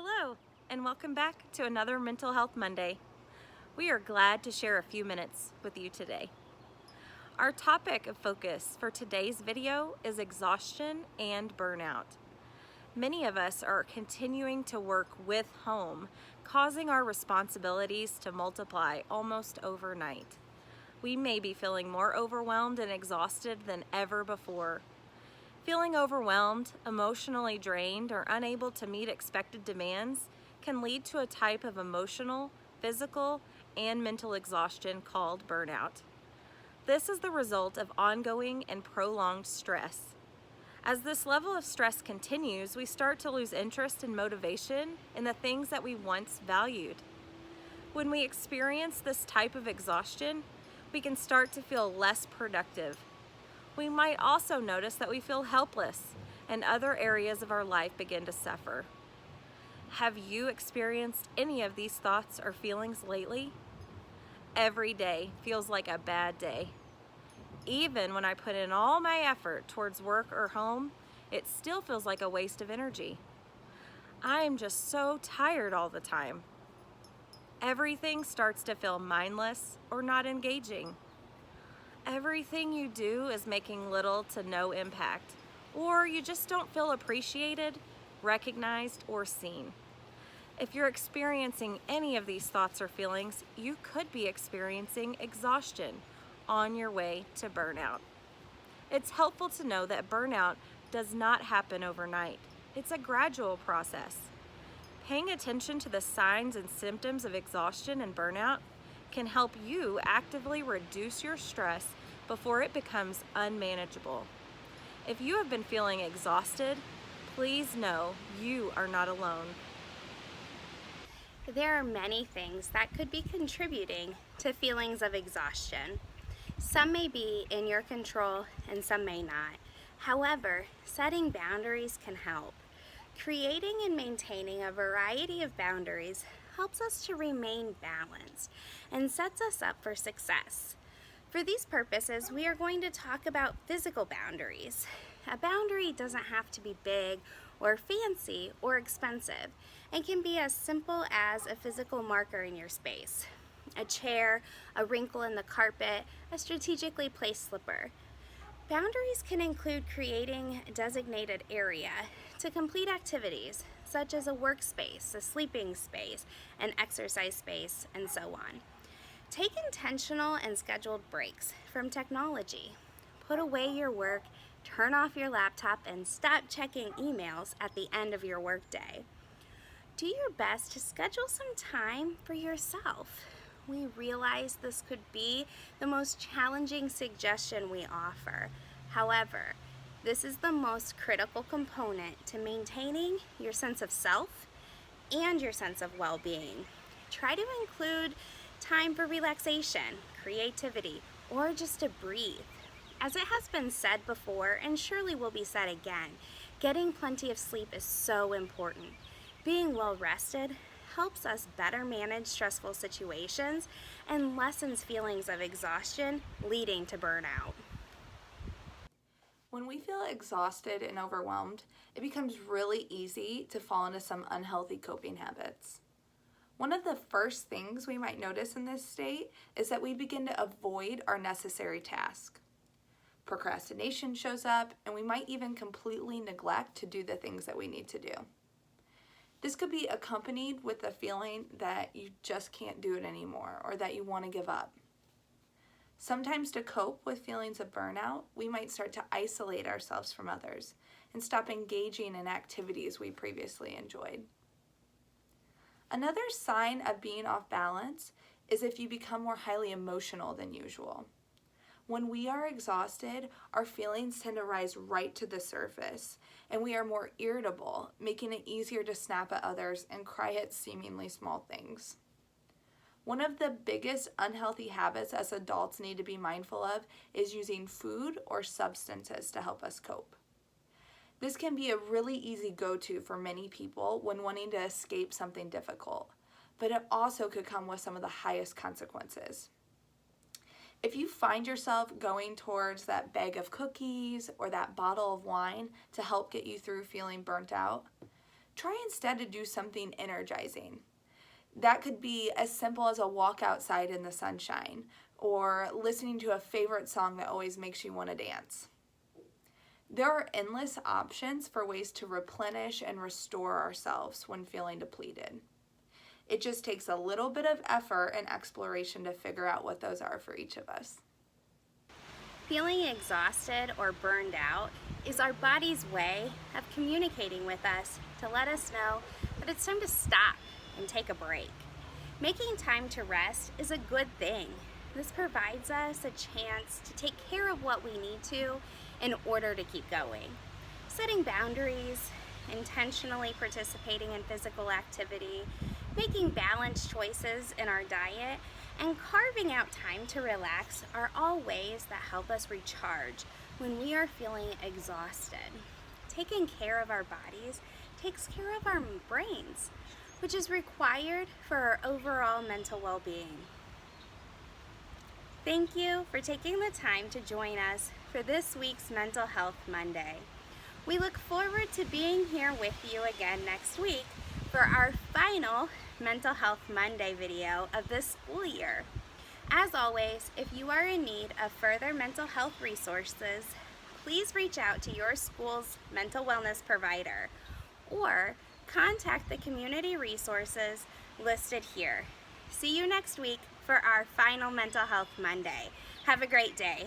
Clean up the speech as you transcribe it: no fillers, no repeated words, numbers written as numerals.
Hello, and welcome back to another Mental Health Monday. We are glad to share a few minutes with you today. Our topic of focus for today's video is exhaustion and burnout. Many of us are continuing to work with home, causing our responsibilities to multiply almost overnight. We may be feeling more overwhelmed and exhausted than ever before. Feeling overwhelmed, emotionally drained, or unable to meet expected demands can lead to a type of emotional, physical, and mental exhaustion called burnout. This is the result of ongoing and prolonged stress. As this level of stress continues, we start to lose interest and motivation in the things that we once valued. When we experience this type of exhaustion, we can start to feel less productive. We might also notice that we feel helpless and other areas of our life begin to suffer. Have you experienced any of these thoughts or feelings lately? Every day feels like a bad day. Even when I put in all my effort towards work or home, it still feels like a waste of energy. I am just so tired all the time. Everything starts to feel mindless or not engaging. Everything you do is making little to no impact, or you just don't feel appreciated, recognized, or seen. If you're experiencing any of these thoughts or feelings, you could be experiencing exhaustion on your way to burnout. It's helpful to know that burnout does not happen overnight. It's a gradual process. Paying attention to the signs and symptoms of exhaustion and burnout can help you actively reduce your stress before it becomes unmanageable. If you have been feeling exhausted, please know you are not alone. There are many things that could be contributing to feelings of exhaustion. Some may be in your control and some may not. However, setting boundaries can help. Creating and maintaining a variety of boundaries helps us to remain balanced and sets us up for success. For these purposes, we are going to talk about physical boundaries. A boundary doesn't have to be big or fancy or expensive. It can be as simple as a physical marker in your space, a chair, a wrinkle in the carpet, a strategically placed slipper. Boundaries can include creating a designated area to complete activities such as a workspace, a sleeping space, an exercise space, and so on. Take intentional and scheduled breaks from technology. Put away your work, turn off your laptop, and stop checking emails at the end of your workday. Do your best to schedule some time for yourself. We realize this could be the most challenging suggestion we offer. However, this is the most critical component to maintaining your sense of self and your sense of well-being. Try to include time for relaxation, creativity, or just to breathe. As it has been said before, and surely will be said again, getting plenty of sleep is so important. Being well rested helps us better manage stressful situations and lessens feelings of exhaustion leading to burnout. When we feel exhausted and overwhelmed, it becomes really easy to fall into some unhealthy coping habits. One of the first things we might notice in this state is that we begin to avoid our necessary task. Procrastination shows up, and we might even completely neglect to do the things that we need to do. This could be accompanied with the feeling that you just can't do it anymore or that you want to give up. Sometimes to cope with feelings of burnout, we might start to isolate ourselves from others and stop engaging in activities we previously enjoyed. Another sign of being off balance is if you become more highly emotional than usual. When we are exhausted, our feelings tend to rise right to the surface, and we are more irritable, making it easier to snap at others and cry at seemingly small things. One of the biggest unhealthy habits as adults need to be mindful of is using food or substances to help us cope. This can be a really easy go-to for many people when wanting to escape something difficult, but it also could come with some of the highest consequences. If you find yourself going towards that bag of cookies or that bottle of wine to help get you through feeling burnt out, try instead to do something energizing. That could be as simple as a walk outside in the sunshine or listening to a favorite song that always makes you want to dance. There are endless options for ways to replenish and restore ourselves when feeling depleted. It just takes a little bit of effort and exploration to figure out what those are for each of us. Feeling exhausted or burned out is our body's way of communicating with us to let us know that it's time to stop and take a break. Making time to rest is a good thing. This provides us a chance to take care of what we need to in order to keep going. Setting boundaries, intentionally participating in physical activity, making balanced choices in our diet, and carving out time to relax are all ways that help us recharge when we are feeling exhausted. Taking care of our bodies takes care of our brains, which is required for our overall mental well-being. Thank you for taking the time to join us for this week's Mental Health Monday. We look forward to being here with you again next week for our final Mental Health Monday video of this school year. As always, if you are in need of further mental health resources, please reach out to your school's mental wellness provider or contact the community resources listed here. See you next week for our final Mental Health Monday. Have a great day.